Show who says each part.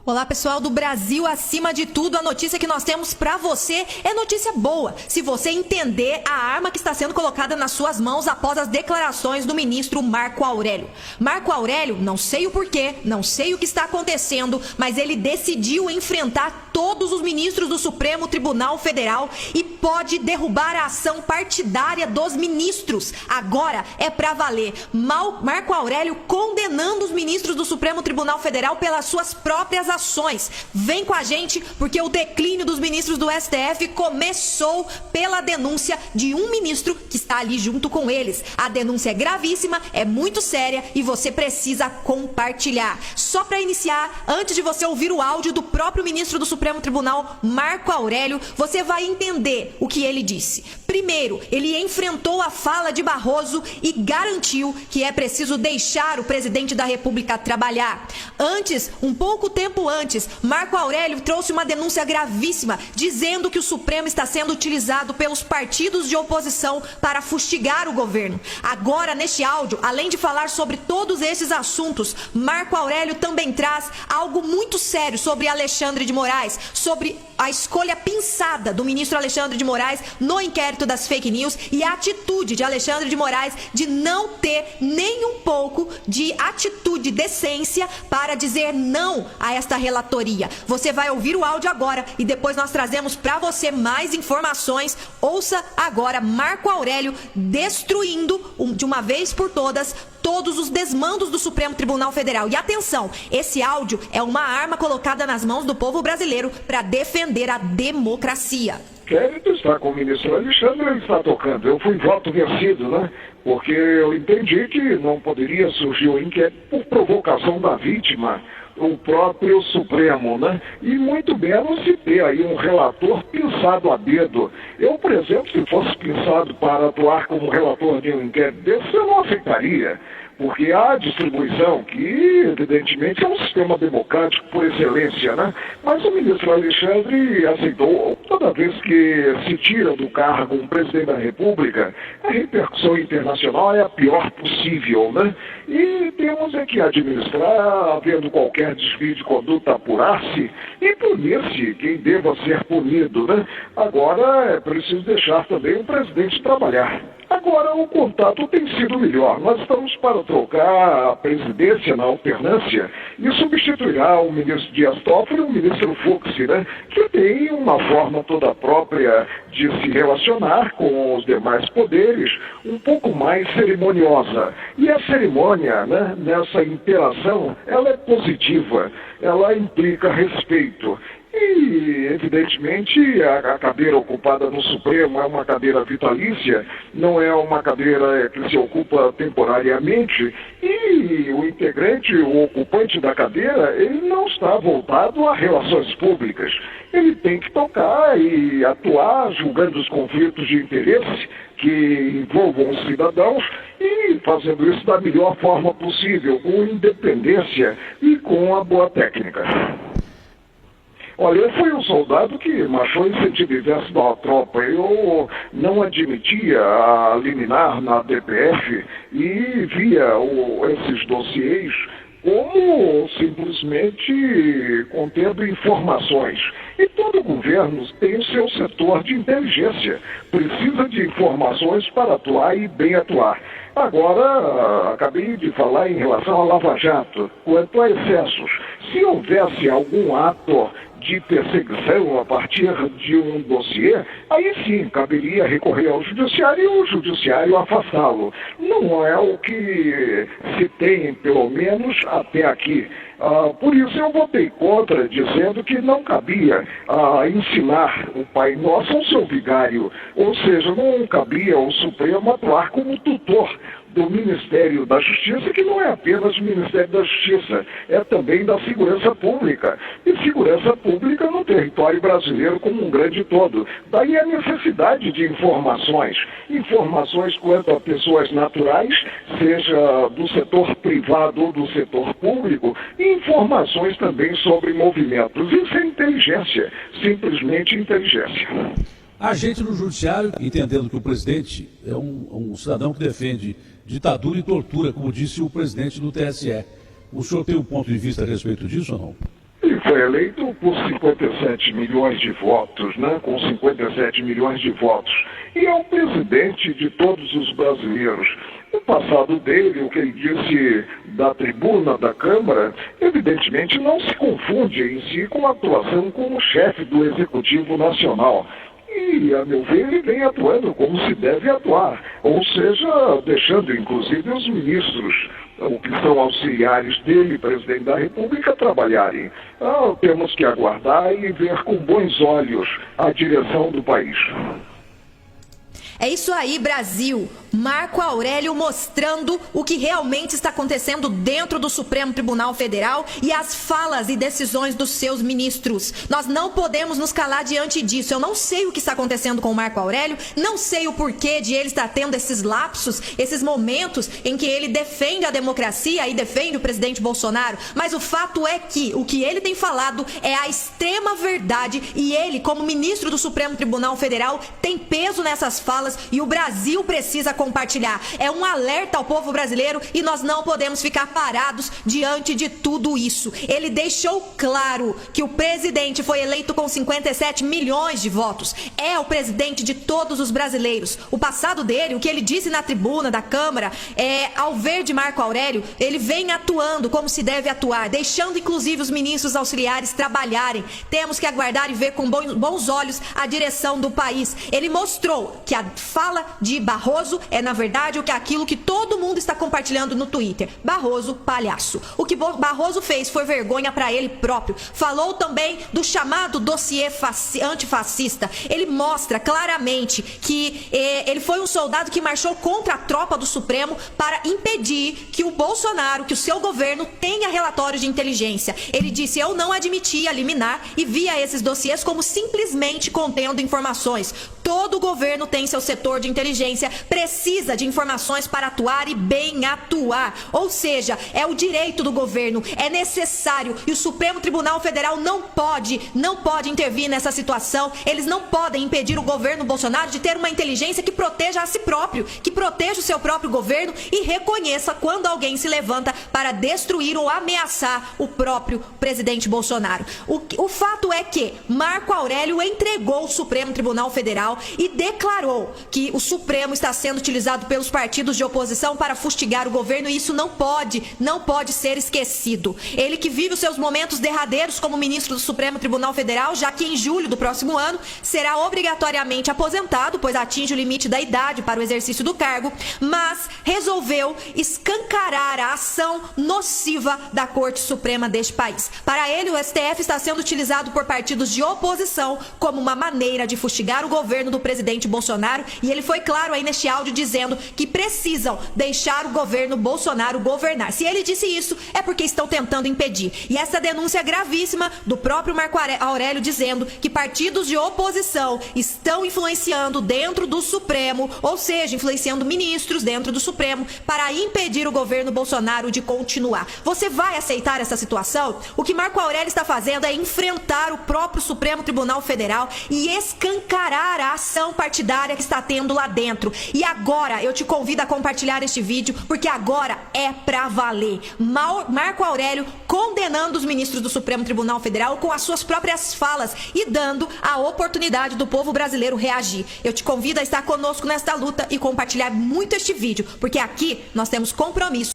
Speaker 1: Olá, pessoal do Brasil, acima de tudo, a notícia que nós temos pra você é notícia boa. Se você entender a arma que está sendo colocada nas suas mãos após as declarações do ministro Marco Aurélio. Marco Aurélio, não sei o porquê, não sei o que está acontecendo, mas ele decidiu enfrentar todos os ministros do Supremo Tribunal Federal e pode derrubar a ação partidária dos ministros. Agora é pra valer. Marco Aurélio condenando os ministros do Supremo Tribunal Federal pelas suas próprias ações. Vem com a gente, porque o declínio dos ministros do STF começou pela denúncia de um ministro que está ali junto com eles. A denúncia é gravíssima, é muito séria e você precisa compartilhar. Só para iniciar, antes de você ouvir o áudio do próprio ministro do Supremo Tribunal, Marco Aurélio, você vai entender o que ele disse. Primeiro, ele enfrentou a fala de Barroso e garantiu que é preciso deixar o presidente da República trabalhar. Antes, um pouco tempo antes, Marco Aurélio trouxe uma denúncia gravíssima, dizendo que o Supremo está sendo utilizado pelos partidos de oposição para fustigar o governo. Agora, neste áudio, além de falar sobre todos esses assuntos, Marco Aurélio também traz algo muito sério sobre Alexandre de Moraes, sobre a escolha pensada do ministro Alexandre de Moraes no inquérito das fake news e a atitude de Alexandre de Moraes de não ter nem um pouco de atitude, decência para dizer não a esta relatoria. Você vai ouvir o áudio agora e depois nós trazemos para você mais informações. Ouça agora Marco Aurélio destruindo de uma vez por todas todos os desmandos do Supremo Tribunal Federal. E atenção, esse áudio é uma arma colocada nas mãos do povo brasileiro para defender a democracia.
Speaker 2: Inquérito está com o ministro Alexandre, ele está tocando. Eu fui voto vencido, né? Porque eu entendi que não poderia surgir o inquérito por provocação da vítima, o próprio Supremo, né? E muito menos se ter aí um relator pensado a dedo. Eu, por exemplo, se fosse pensado para atuar como relator de um inquérito desse, eu não aceitaria. Porque há distribuição, que evidentemente é um sistema democrático por excelência, né? Mas o ministro Alexandre aceitou. Toda vez que se tira do cargo um presidente da República, a repercussão internacional é a pior possível, né? E temos é que administrar, havendo qualquer desvio de conduta, apurar-se e punir-se quem deva ser punido, né? Agora é preciso deixar também o presidente trabalhar. Agora, o contato tem sido melhor. Nós estamos para trocar a presidência na alternância e substituirá o ministro Dias Toffoli e o ministro Fux, né? Que tem uma forma toda própria de se relacionar com os demais poderes, um pouco mais cerimoniosa. E a cerimônia, né, nessa interação, ela é positiva, ela implica respeito. E, evidentemente, a cadeira ocupada no Supremo é uma cadeira vitalícia, não é uma cadeira que se ocupa temporariamente, e o integrante, o ocupante da cadeira, ele não está voltado a relações públicas. Ele tem que tocar e atuar julgando os conflitos de interesse que envolvam os cidadãos e fazendo isso da melhor forma possível, com independência e com a boa técnica. Olha, eu fui um soldado que marchou em sentido inverso da tropa. Eu não admitia a liminar na DPF e via esses dossiês como simplesmente contendo informações. E todo governo tem o seu setor de inteligência. Precisa de informações para atuar e bem atuar. Agora, acabei de falar em relação à Lava Jato. Quanto a excessos, se houvesse algum ato de perseguição a partir de um dossiê, aí sim caberia recorrer ao judiciário e o judiciário afastá-lo. Não é o que se tem, pelo menos até aqui. Por isso eu votei contra, dizendo que não cabia ensinar o Pai Nosso ao seu vigário, ou seja, não cabia ao Supremo atuar como tutor do Ministério da Justiça, que não é apenas o Ministério da Justiça, é também da Segurança Pública. E segurança pública no território brasileiro como um grande todo. Daí a necessidade de informações. Informações quanto a pessoas naturais, seja do setor privado ou do setor público, e informações também sobre movimentos. Isso é inteligência, simplesmente inteligência.
Speaker 3: A gente no judiciário, entendendo que o presidente é um cidadão que defende ditadura e tortura, como disse o presidente do TSE. O senhor tem um ponto de vista a respeito disso ou não?
Speaker 2: Ele foi eleito por 57 milhões de votos, né? Com 57 milhões de votos. E é o presidente de todos os brasileiros. O passado dele, o que ele disse da tribuna da Câmara, evidentemente não se confunde em si com a atuação como chefe do Executivo Nacional. E, a meu ver, ele vem atuando como se deve atuar, ou seja, deixando inclusive os ministros, o que são auxiliares dele, presidente da República, trabalharem. Temos que aguardar e ver com bons olhos a direção do país.
Speaker 1: É isso aí, Brasil. Marco Aurélio mostrando o que realmente está acontecendo dentro do Supremo Tribunal Federal e as falas e decisões dos seus ministros. Nós não podemos nos calar diante disso. Eu não sei o que está acontecendo com o Marco Aurélio, não sei o porquê de ele estar tendo esses lapsos, esses momentos em que ele defende a democracia e defende o presidente Bolsonaro, mas o fato é que o que ele tem falado é a extrema verdade e ele, como ministro do Supremo Tribunal Federal, tem peso nessas falas e o Brasil precisa compartilhar. É um alerta ao povo brasileiro e nós não podemos ficar parados diante de tudo isso. Ele deixou claro que o presidente foi eleito com 57 milhões de votos. É o presidente de todos os brasileiros. O passado dele, o que ele disse na tribuna da Câmara, ao ver de Marco Aurélio, ele vem atuando como se deve atuar, deixando inclusive os ministros auxiliares trabalharem. Temos que aguardar e ver com bons olhos a direção do país. Ele mostrou que a fala de Barroso é, na verdade, aquilo que todo mundo está compartilhando no Twitter. Barroso, palhaço. O que Barroso fez foi vergonha para ele próprio. Falou também do chamado dossiê antifascista. Ele mostra claramente que ele foi um soldado que marchou contra a tropa do Supremo para impedir que o Bolsonaro, que o seu governo, tenha relatórios de inteligência. Ele disse: eu não admitia liminar e via esses dossiês como simplesmente contendo informações. Todo governo tem seu setor de inteligência, precisa de informações para atuar e bem atuar. Ou seja, é o direito do governo, é necessário e o Supremo Tribunal Federal não pode intervir nessa situação. Eles não podem impedir o governo Bolsonaro de ter uma inteligência que proteja a si próprio, que proteja o seu próprio governo e reconheça quando alguém se levanta para destruir ou ameaçar o próprio presidente Bolsonaro. O fato é que Marco Aurélio entregou o Supremo Tribunal Federal e declarou que o Supremo está sendo utilizado pelos partidos de oposição para fustigar o governo e isso não pode ser esquecido. Ele que vive os seus momentos derradeiros como ministro do Supremo Tribunal Federal, já que em julho do próximo ano será obrigatoriamente aposentado, pois atinge o limite da idade para o exercício do cargo, mas resolveu escancarar a ação nociva da Corte Suprema deste país. Para ele, o STF está sendo utilizado por partidos de oposição como uma maneira de fustigar o governo do presidente Bolsonaro e ele foi claro aí neste áudio dizendo que precisam deixar o governo Bolsonaro governar. Se ele disse isso, é porque estão tentando impedir. E essa denúncia é gravíssima do próprio Marco Aurélio dizendo que partidos de oposição estão influenciando dentro do Supremo, ou seja, influenciando ministros dentro do Supremo para impedir o governo Bolsonaro de continuar. Você vai aceitar essa situação? O que Marco Aurélio está fazendo é enfrentar o próprio Supremo Tribunal Federal e escancarar a ação partidária que está tendo lá dentro. E agora eu te convido a compartilhar este vídeo, porque agora é pra valer. Marco Aurélio condenando os ministros do Supremo Tribunal Federal com as suas próprias falas e dando a oportunidade do povo brasileiro reagir. Eu te convido a estar conosco nesta luta e compartilhar muito este vídeo, porque aqui nós temos compromisso.